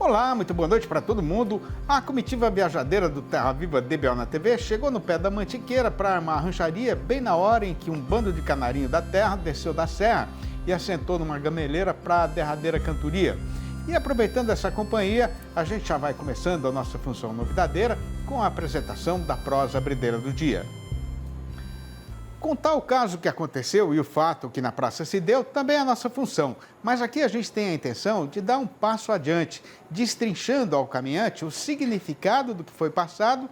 Olá, muito boa noite para todo mundo. A comitiva viajadeira do Terra Viva DBO na TV chegou no pé da Mantiqueira para armar a rancharia bem na hora em que um bando de canarinho da terra desceu da serra e assentou numa gameleira para a derradeira cantoria. E aproveitando essa companhia, a gente já vai começando a nossa função novidadeira com a apresentação da prosa brideira do dia. Contar o caso que aconteceu e o fato que na praça se deu também é a nossa função. Mas aqui a gente tem a intenção de dar um passo adiante, destrinchando ao caminhante o significado do que foi passado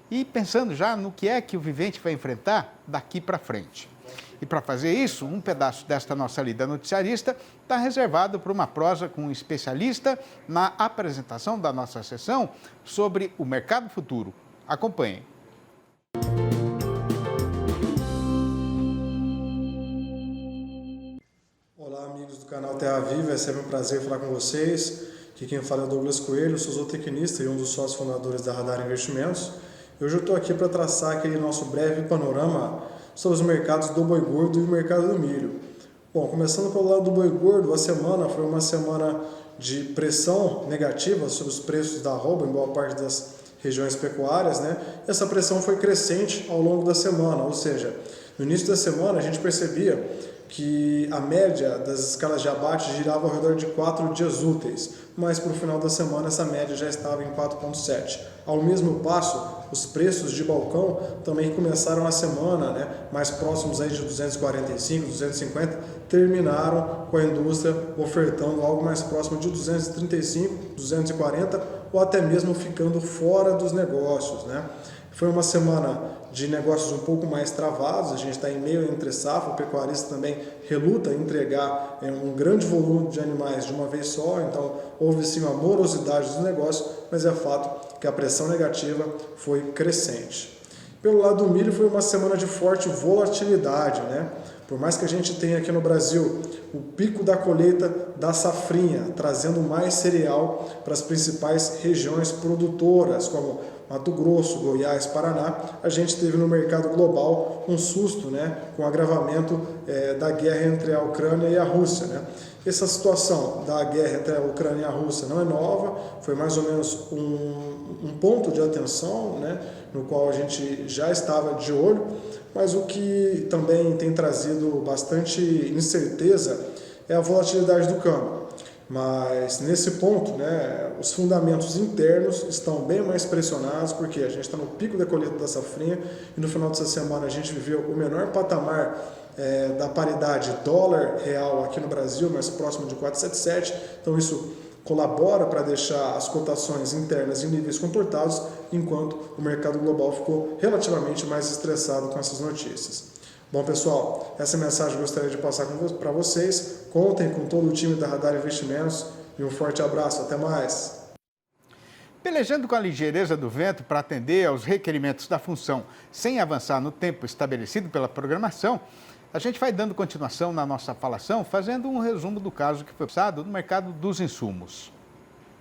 e pensando já no que é que o vivente vai enfrentar daqui para frente. E para fazer isso, um pedaço desta nossa lida noticiarista está reservado para uma prosa com um especialista na apresentação da nossa sessão sobre o mercado futuro. Acompanhem. Olá, amigos do canal Terra Viva, é sempre um prazer falar com vocês. Aqui quem fala é o Douglas Coelho, sou zootecnista e um dos sócios fundadores da Radar Investimentos. Hoje eu estou aqui para traçar aquele nosso breve panorama sobre os mercados do boi gordo e o mercado do milho. Bom, começando pelo lado do boi gordo, a semana foi uma semana de pressão negativa sobre os preços da arroba em boa parte das regiões pecuárias, né? Essa pressão foi crescente ao longo da semana, ou seja, no início da semana a gente percebia que a média das escalas de abate girava ao redor de 4 dias úteis, mas para o final da semana essa média já estava em 4,7. Ao mesmo passo, os preços de balcão também começaram a semana, mais próximos aí de 245, 250, terminaram com a indústria ofertando algo mais próximo de 235, 240 ou até mesmo ficando fora dos negócios, né? Foi uma semana de negócios um pouco mais travados, a gente está em meio entre safra, o pecuarista também reluta em entregar um grande volume de animais de uma vez só, então houve sim uma morosidade dos negócios, mas é fato que a pressão negativa foi crescente. Pelo lado do milho foi uma semana de forte volatilidade, né? Por mais que a gente tenha aqui no Brasil o pico da colheita da safrinha, trazendo mais cereal para as principais regiões produtoras, como Mato Grosso, Goiás, Paraná, a gente teve no mercado global um susto, com o agravamento da guerra entre a Ucrânia e a Rússia, né? Essa situação da guerra entre a Ucrânia e a Rússia não é nova, foi mais ou menos um ponto de atenção, no qual a gente já estava de olho, mas o que também tem trazido bastante incerteza é a volatilidade do câmbio. Mas nesse ponto, os fundamentos internos estão bem mais pressionados, porque a gente está no pico da colheita da safrinha e no final dessa semana a gente viveu o menor patamar da paridade dólar-real aqui no Brasil, mais próximo de 4,77. Então isso colabora para deixar as cotações internas em níveis comportados, enquanto o mercado global ficou relativamente mais estressado com essas notícias. Bom, pessoal, essa mensagem eu gostaria de passar para vocês. Contem com todo o time da Radar Investimentos e um forte abraço. Até mais! Pelejando com a ligeireza do vento para atender aos requerimentos da função, sem avançar no tempo estabelecido pela programação, a gente vai dando continuação na nossa falação, fazendo um resumo do caso que foi passado no mercado dos insumos.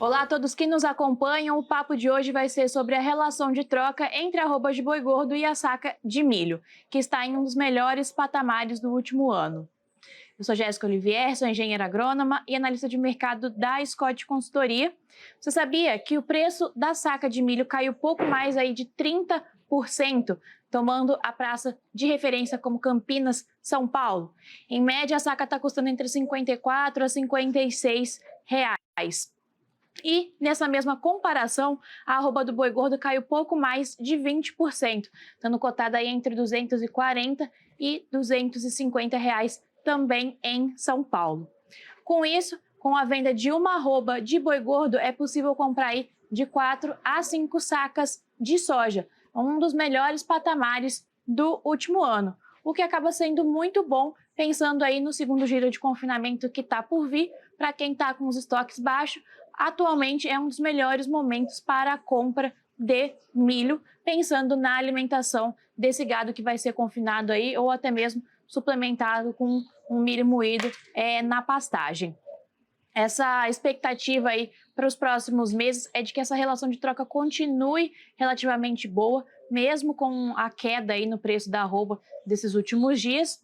Olá a todos que nos acompanham, o papo de hoje vai ser sobre a relação de troca entre a arroba de boi gordo e a saca de milho, que está em um dos melhores patamares do último ano. Eu sou Jéssica Olivier, sou engenheira agrônoma e analista de mercado da Scott Consultoria. Você sabia que o preço da saca de milho caiu pouco mais aí de 30%, tomando a praça de referência como Campinas, São Paulo? Em média, a saca está custando entre R$ 54 a R$ 56 reais. E, nessa mesma comparação, a arroba do boi gordo caiu pouco mais de 20%, estando cotada aí entre R$ 240 e R$ 250 reais também em São Paulo. Com isso, com a venda de uma arroba de boi gordo, é possível comprar aí de 4 a 5 sacas de soja, um dos melhores patamares do último ano, o que acaba sendo muito bom, pensando aí no segundo giro de confinamento que está por vir. Para quem está com os estoques baixos, atualmente é um dos melhores momentos para a compra de milho, pensando na alimentação desse gado que vai ser confinado aí, ou até mesmo suplementado com um milho moído na pastagem. Essa expectativa aí para os próximos meses é de que essa relação de troca continue relativamente boa, mesmo com a queda aí no preço da arroba desses últimos dias,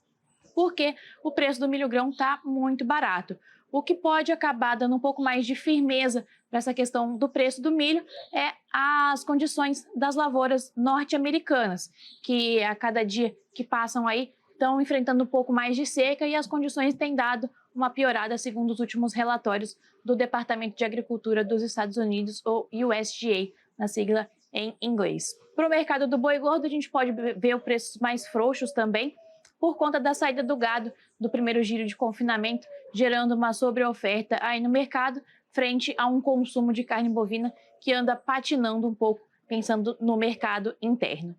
porque o preço do milho grão está muito barato, o que pode acabar dando um pouco mais de firmeza para essa questão do preço do milho é as condições das lavouras norte-americanas, que a cada dia que passam aí estão enfrentando um pouco mais de seca e as condições têm dado uma piorada, segundo os últimos relatórios do Departamento de Agricultura dos Estados Unidos, ou USDA, na sigla em inglês. Para o mercado do boi gordo, a gente pode ver preços mais frouxos também, por conta da saída do gado do primeiro giro de confinamento, gerando uma sobreoferta aí no mercado, frente a um consumo de carne bovina que anda patinando um pouco, pensando no mercado interno.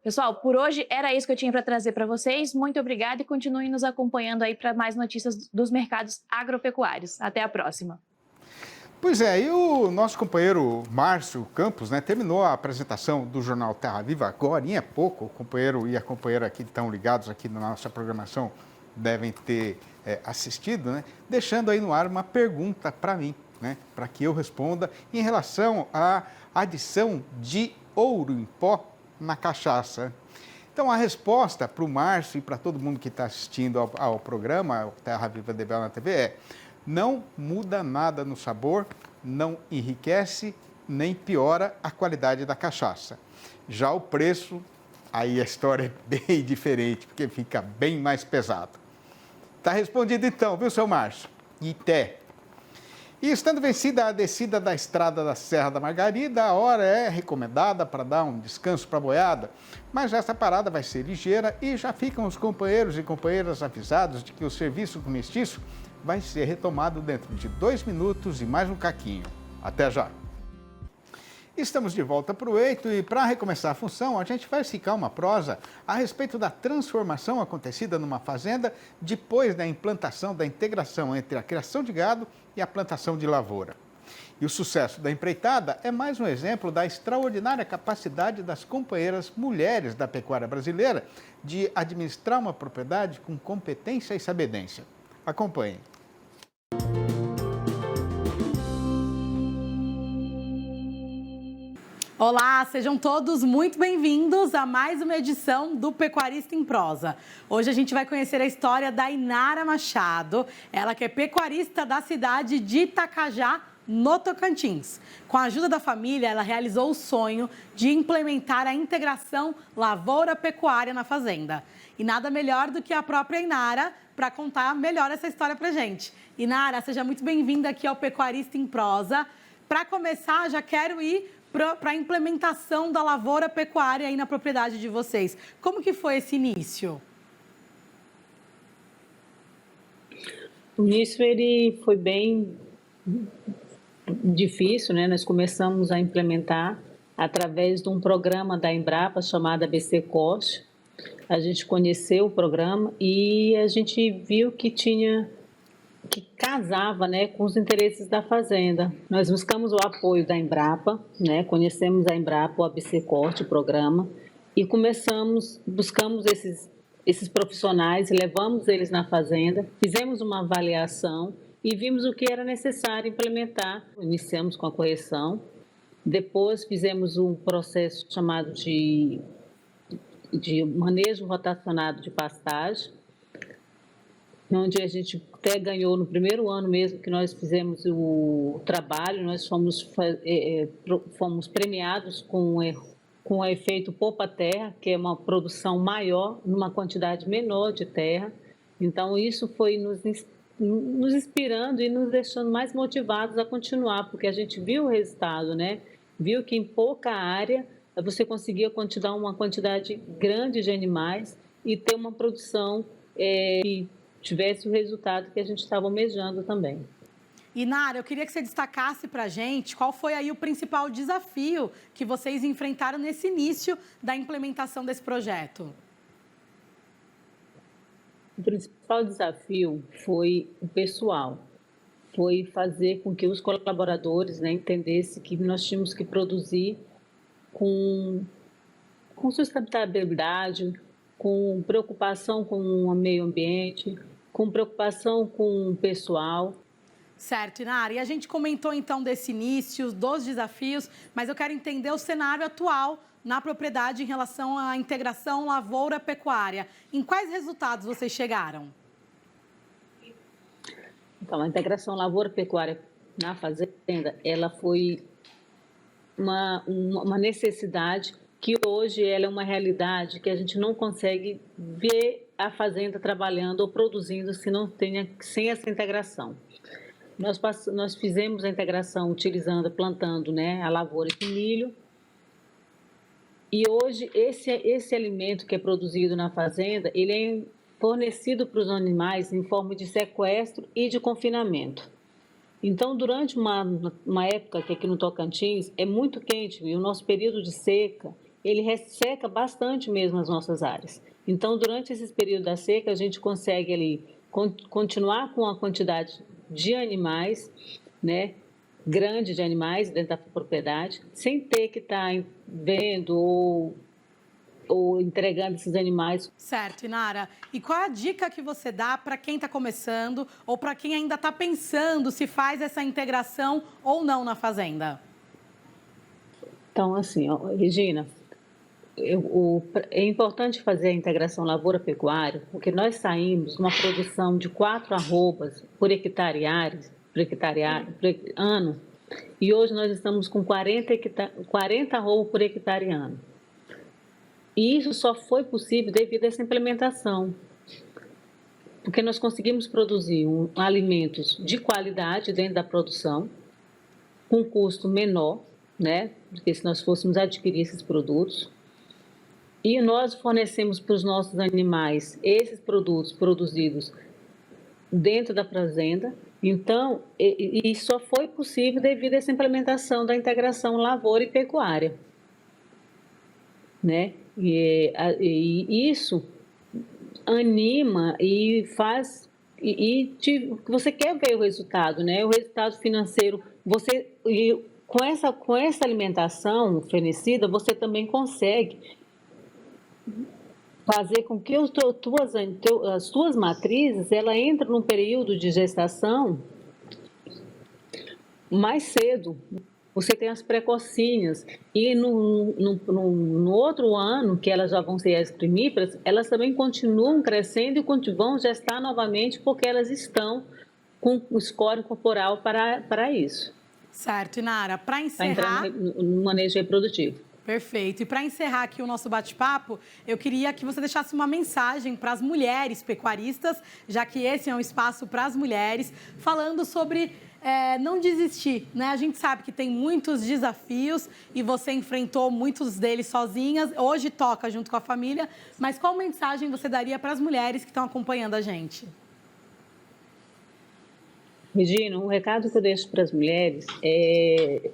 Pessoal, por hoje era isso que eu tinha para trazer para vocês. Muito obrigada e continuem nos acompanhando aí para mais notícias dos mercados agropecuários. Até a próxima. Pois é, e o nosso companheiro Márcio Campos, né, terminou a apresentação do Jornal Terra Viva agora, em pouco. O companheiro e a companheira aqui estão ligados aqui na nossa programação, devem ter assistido, né, deixando aí no ar uma pergunta para mim, né, para que eu responda em relação à adição de ouro em pó na cachaça. Então, a resposta para o Márcio e para todo mundo que está assistindo ao programa Terra Viva de Bel na TV é: não muda nada no sabor, não enriquece, nem piora a qualidade da cachaça. Já o preço, aí a história é bem diferente, porque fica bem mais pesado. Está respondido então, viu, seu Márcio? Ité. E estando vencida a descida da estrada da Serra da Margarida, a hora é recomendada para dar um descanso para a boiada. Mas essa parada vai ser ligeira e já ficam os companheiros e companheiras avisados de que o serviço com mestiço vai ser retomado dentro de 2 minutos e mais um caquinho. Até já! Estamos de volta para o Eito e para recomeçar a função, a gente vai ficar uma prosa a respeito da transformação acontecida numa fazenda depois da implantação da integração entre a criação de gado e a plantação de lavoura. E o sucesso da empreitada é mais um exemplo da extraordinária capacidade das companheiras mulheres da pecuária brasileira de administrar uma propriedade com competência e sabedência. Acompanhem. Olá, sejam todos muito bem-vindos a mais uma edição do Pecuarista em Prosa. Hoje a gente vai conhecer a história da Inara Machado, ela que é pecuarista da cidade de Itacajá, no Tocantins. Com a ajuda da família, ela realizou o sonho de implementar a integração lavoura-pecuária na fazenda. E nada melhor do que a própria Inara para contar melhor essa história para gente. Inara, seja muito bem-vinda aqui ao Pecuarista em Prosa. Para começar, já quero ir para a implementação da lavoura pecuária aí na propriedade de vocês. Como que foi esse início? O início ele foi bem difícil, né? Nós começamos a implementar através de um programa da Embrapa chamado ABC Corte. A gente conheceu o programa e a gente viu que casava, né, com os interesses da fazenda. Nós buscamos o apoio da Embrapa, né, conhecemos a Embrapa, o ABC Corte, o programa, e buscamos esses profissionais, levamos eles na fazenda, fizemos uma avaliação e vimos o que era necessário implementar. Iniciamos com a correção, depois fizemos um processo chamado de manejo rotacionado de pastagem, onde a gente até ganhou no primeiro ano mesmo que nós fizemos o trabalho, nós fomos premiados com o efeito poupa-terra, que é uma produção maior, numa quantidade menor de terra. Então, isso foi nos inspirando e nos deixando mais motivados a continuar, porque a gente viu o resultado, né? Viu que em pouca área você conseguia continuar uma quantidade grande de animais e ter uma produção que tivesse o resultado que a gente estava almejando também. Inara, eu queria que você destacasse para a gente qual foi aí o principal desafio que vocês enfrentaram nesse início da implementação desse projeto. O principal desafio foi o pessoal, foi fazer com que os colaboradores, né, entendessem que nós tínhamos que produzir com sustentabilidade, com preocupação com o meio ambiente, com preocupação com o pessoal. Certo, Inara. E a gente comentou então desse início, dos desafios, mas eu quero entender o cenário atual na propriedade em relação à integração lavoura-pecuária. Em quais resultados vocês chegaram? Então, a integração lavoura-pecuária na fazenda, ela foi uma necessidade que hoje ela é uma realidade que a gente não consegue ver a fazenda trabalhando ou produzindo sem essa integração. Nós fizemos a integração plantando, né, a lavoura de milho. E hoje esse alimento que é produzido na fazenda, ele é fornecido para os animais em forma de sequestro e de confinamento. Então, durante uma época que aqui no Tocantins é muito quente e o nosso período de seca, ele resseca bastante mesmo as nossas áreas. Então, durante esse período da seca, a gente consegue ali continuar com a quantidade de animais, né, grande de animais dentro da propriedade, sem ter que estar vendo ou entregando esses animais. Certo, Inara. E qual é a dica que você dá para quem está começando ou para quem ainda está pensando se faz essa integração ou não na fazenda? Então, assim, Regina, é importante fazer a integração lavoura-pecuária, porque nós saímos de uma produção de 4 arrobas por hectare ano, e hoje nós estamos com 40 arrobas por hectare ano. E isso só foi possível devido a essa implementação, porque nós conseguimos produzir alimentos de qualidade dentro da produção, com custo menor, né, do que se nós fôssemos adquirir esses produtos. E nós fornecemos para os nossos animais esses produtos produzidos dentro da fazenda. Então, e só foi possível devido a essa implementação da integração lavoura e pecuária, né? E isso anima e faz você quer ver o resultado, né? O resultado financeiro. Com essa alimentação fornecida, você também consegue fazer com que as tuas matrizes ela entrem num período de gestação mais cedo. Você tem as precocinhas e no outro ano que elas já vão ser as primíparas, elas também continuam crescendo e vão gestar novamente porque elas estão com o score corporal para isso. Certo, Inara. Para encerrar... Para entrar no manejo reprodutivo. Perfeito. E para encerrar aqui o nosso bate-papo, eu queria que você deixasse uma mensagem para as mulheres pecuaristas, já que esse é um espaço para as mulheres, falando sobre não desistir, né? A gente sabe que tem muitos desafios e você enfrentou muitos deles sozinhas, hoje toca junto com a família, mas qual mensagem você daria para as mulheres que estão acompanhando a gente? Regina, um recado que eu deixo para as mulheres é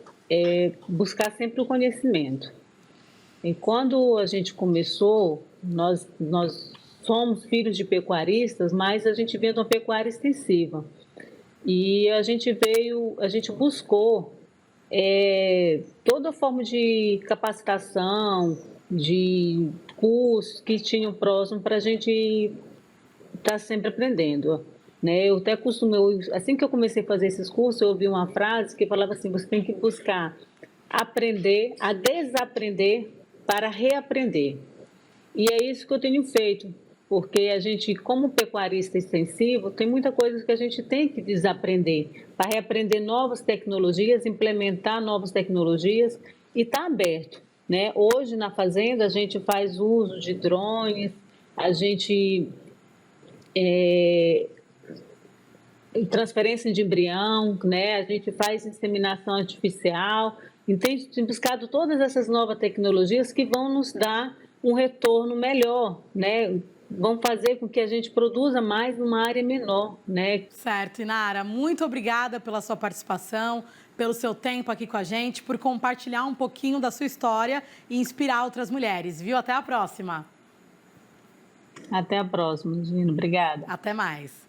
buscar sempre o conhecimento. E quando a gente começou, nós somos filhos de pecuaristas, mas a gente veio de uma pecuária extensiva. E a gente buscou toda forma de capacitação, de cursos que tinham próximo para a gente estar sempre aprendendo. Né? Eu até assim que eu comecei a fazer esses cursos, eu ouvi uma frase que falava assim: você tem que buscar aprender a desaprender para reaprender. E é isso que eu tenho feito, porque a gente, como pecuarista extensivo, tem muita coisa que a gente tem que desaprender, para reaprender novas tecnologias, implementar novas tecnologias e estar aberto. Né? Hoje, na fazenda, a gente faz uso de drones, a gente... transferência de embrião, né? A gente faz inseminação artificial, tem buscado todas essas novas tecnologias que vão nos dar um retorno melhor, né? Vão fazer com que a gente produza mais numa área menor, né? Certo, Inara, muito obrigada pela sua participação, pelo seu tempo aqui com a gente, por compartilhar um pouquinho da sua história e inspirar outras mulheres, viu? Até a próxima. Até a próxima, Gino. Obrigada. Até mais.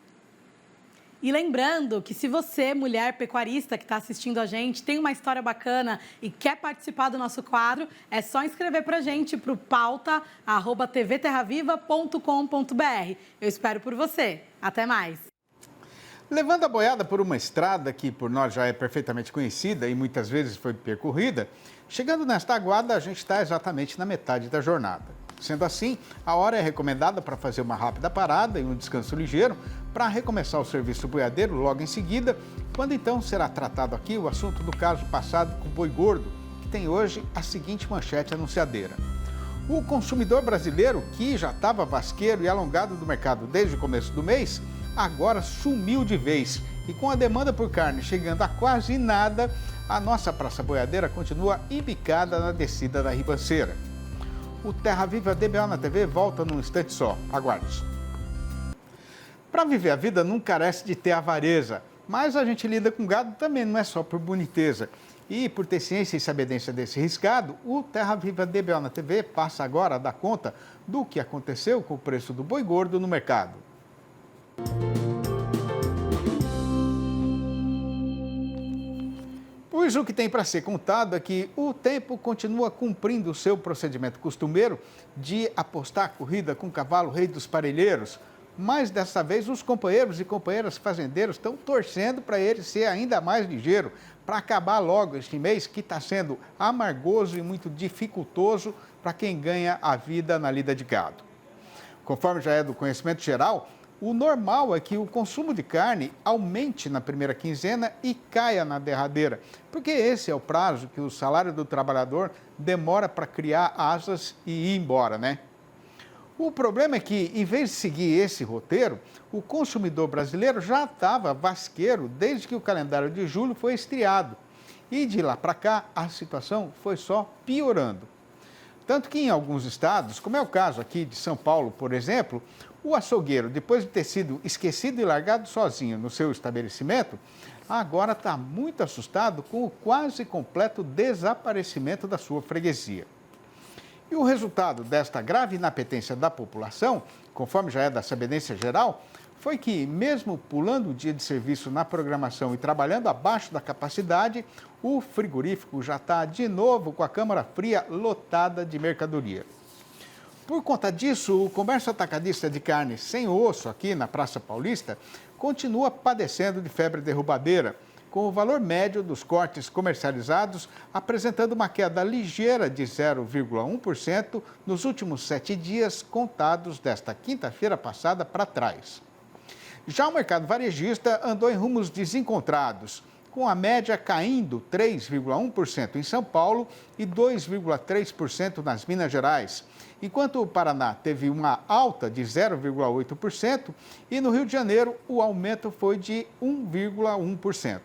E lembrando que se você, mulher pecuarista que está assistindo a gente, tem uma história bacana e quer participar do nosso quadro, é só escrever para a gente para o pauta@tvterraviva.com.br. Eu espero por você. Até mais. Levando a boiada por uma estrada que por nós já é perfeitamente conhecida e muitas vezes foi percorrida, chegando nesta aguada a gente está exatamente na metade da jornada. Sendo assim, a hora é recomendada para fazer uma rápida parada e um descanso ligeiro para recomeçar o serviço boiadeiro logo em seguida, quando então será tratado aqui o assunto do caso passado com o boi gordo, que tem hoje a seguinte manchete anunciadeira. O consumidor brasileiro, que já estava vasqueiro e alongado do mercado desde o começo do mês, agora sumiu de vez. E com a demanda por carne chegando a quase nada, a nossa praça boiadeira continua embicada na descida da ribanceira. O Terra Viva DBO na TV volta num instante só. Aguarde. Para viver a vida não carece de ter avareza, mas a gente lida com gado também, não é só por boniteza. E por ter ciência e sabedência desse riscado, o Terra Viva DBO na TV passa agora a dar conta do que aconteceu com o preço do boi gordo no mercado. Pois o que tem para ser contado é que o tempo continua cumprindo o seu procedimento costumeiro de apostar a corrida com o cavalo rei dos parelheiros, mas dessa vez os companheiros e companheiras fazendeiros estão torcendo para ele ser ainda mais ligeiro, para acabar logo este mês que está sendo amargoso e muito dificultoso para quem ganha a vida na lida de gado. Conforme já é do conhecimento geral, o normal é que o consumo de carne aumente na primeira quinzena e caia na derradeira, porque esse é o prazo que o salário do trabalhador demora para criar asas e ir embora, né? O problema é que, em vez de seguir esse roteiro, o consumidor brasileiro já estava vasqueiro desde que o calendário de julho foi estreado. E de lá para cá, a situação foi só piorando. Tanto que em alguns estados, como é o caso aqui de São Paulo, por exemplo, o açougueiro, depois de ter sido esquecido e largado sozinho no seu estabelecimento, agora está muito assustado com o quase completo desaparecimento da sua freguesia. E o resultado desta grave inapetência da população, conforme já é da sabedência geral, foi que, mesmo pulando o dia de serviço na programação e trabalhando abaixo da capacidade, o frigorífico já está de novo com a câmara fria lotada de mercadoria. Por conta disso, o comércio atacadista de carne sem osso aqui na Praça Paulista continua padecendo de febre derrubadeira, com o valor médio dos cortes comercializados apresentando uma queda ligeira de 0,1% nos últimos 7 dias contados desta quinta-feira passada para trás. Já o mercado varejista andou em rumos desencontrados, com a média caindo 3,1% em São Paulo e 2,3% nas Minas Gerais, enquanto o Paraná teve uma alta de 0,8% e no Rio de Janeiro o aumento foi de 1,1%.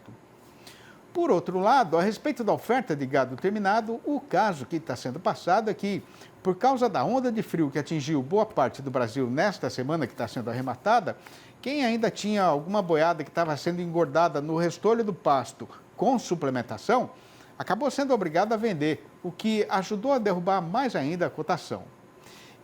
Por outro lado, a respeito da oferta de gado terminado, o caso que está sendo passado é que, por causa da onda de frio que atingiu boa parte do Brasil nesta semana que está sendo arrematada, quem ainda tinha alguma boiada que estava sendo engordada no restolho do pasto com suplementação, acabou sendo obrigado a vender, o que ajudou a derrubar mais ainda a cotação.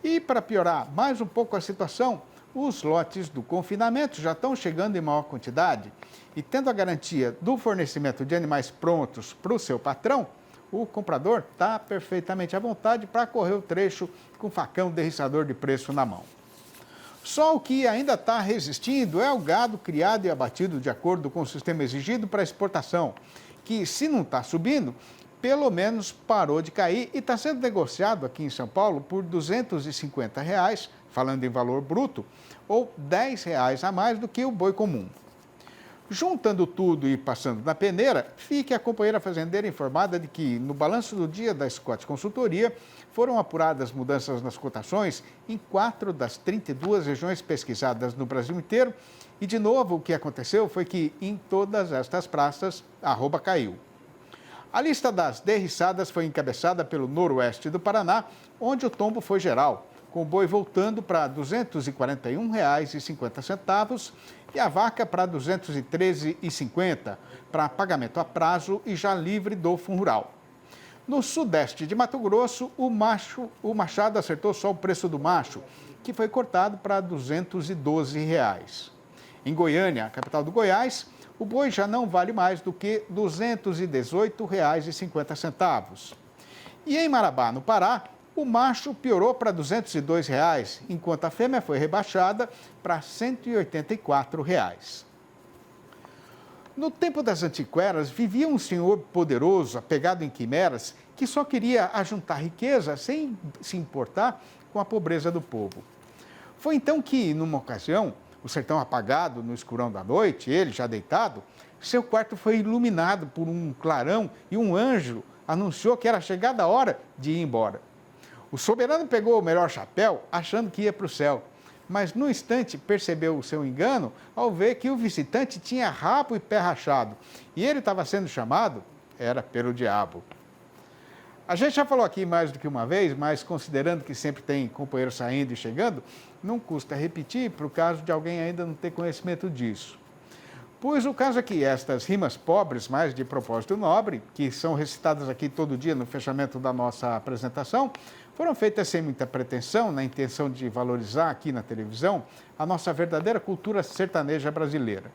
E para piorar mais um pouco a situação, os lotes do confinamento já estão chegando em maior quantidade e, tendo a garantia do fornecimento de animais prontos para o seu patrão, o comprador está perfeitamente à vontade para correr o trecho com facão derriçador de preço na mão. Só o que ainda está resistindo é o gado criado e abatido de acordo com o sistema exigido para exportação, que, se não está subindo, pelo menos parou de cair e está sendo negociado aqui em São Paulo por R$ 250, falando em valor bruto, ou R$ 10 a mais do que o boi comum. Juntando tudo e passando na peneira, fique a companheira fazendeira informada de que, no balanço do dia da Scott Consultoria, foram apuradas mudanças nas cotações em 4 das 32 regiões pesquisadas no Brasil inteiro. E, de novo, o que aconteceu foi que, em todas estas praças, a arroba caiu. A lista das derriçadas foi encabeçada pelo noroeste do Paraná, onde o tombo foi geral, com o boi voltando para R$ 241,50 e a vaca para R$ 213,50, para pagamento a prazo e já livre do fundo rural. No sudeste de Mato Grosso, o machado acertou só o preço do macho, que foi cortado para R$ 212. Em Goiânia, a capital do Goiás, o boi já não vale mais do que R$ 218,50. E em Marabá, no Pará, o macho piorou para R$ 202, enquanto a fêmea foi rebaixada para R$ 184. No tempo das antiqueras, vivia um senhor poderoso, apegado em quimeras, que só queria ajuntar riqueza sem se importar com a pobreza do povo. Foi então que, numa ocasião, o sertão apagado no escurão da noite, ele já deitado, Seu quarto foi iluminado por um clarão e um anjo anunciou que era chegada a hora de ir embora. O soberano pegou o melhor chapéu, achando que ia para o céu, mas no instante percebeu o seu engano ao ver que o visitante tinha rabo e pé rachado e ele estava sendo chamado, era pelo diabo. A gente já falou aqui mais do que uma vez, mas considerando que sempre tem companheiro saindo e chegando, não custa repetir para o caso de alguém ainda não ter conhecimento disso. Pois o caso é que estas rimas pobres, mas de propósito nobre, que são recitadas aqui todo dia no fechamento da nossa apresentação, foram feitas sem muita pretensão, na intenção de valorizar aqui na televisão a nossa verdadeira cultura sertaneja brasileira.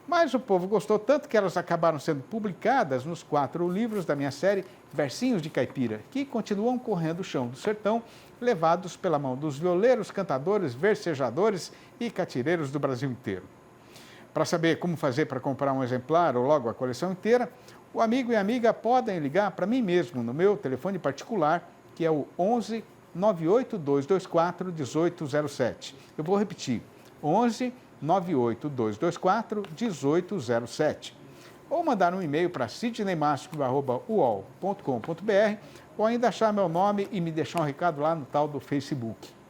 Mas o povo gostou tanto que elas acabaram sendo publicadas nos 4 livros da minha série Versinhos de Caipira, que continuam correndo o chão do sertão, levados pela mão dos violeiros, cantadores, versejadores e catireiros do Brasil inteiro. Para saber como fazer para comprar um exemplar ou logo a coleção inteira, o amigo e a amiga podem ligar para mim mesmo no meu telefone particular, que é o 11 98224 1807. Eu vou repetir, 11 98224 1807. Ou mandar um e-mail para sidneymastico@uol.com.br ou ainda achar meu nome e me deixar um recado lá no tal do Facebook.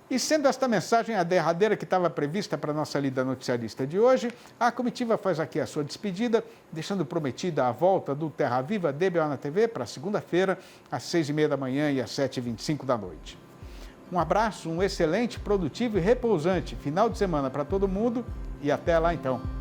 E sendo esta mensagem a derradeira que estava prevista para a nossa lida noticiarista de hoje, a comitiva faz aqui a sua despedida, deixando prometida a volta do Terra Viva DBO na TV para segunda-feira, às 6h30 da manhã e às 7h25 da noite. Um abraço, um excelente, produtivo e repousante final de semana para todo mundo e até lá então.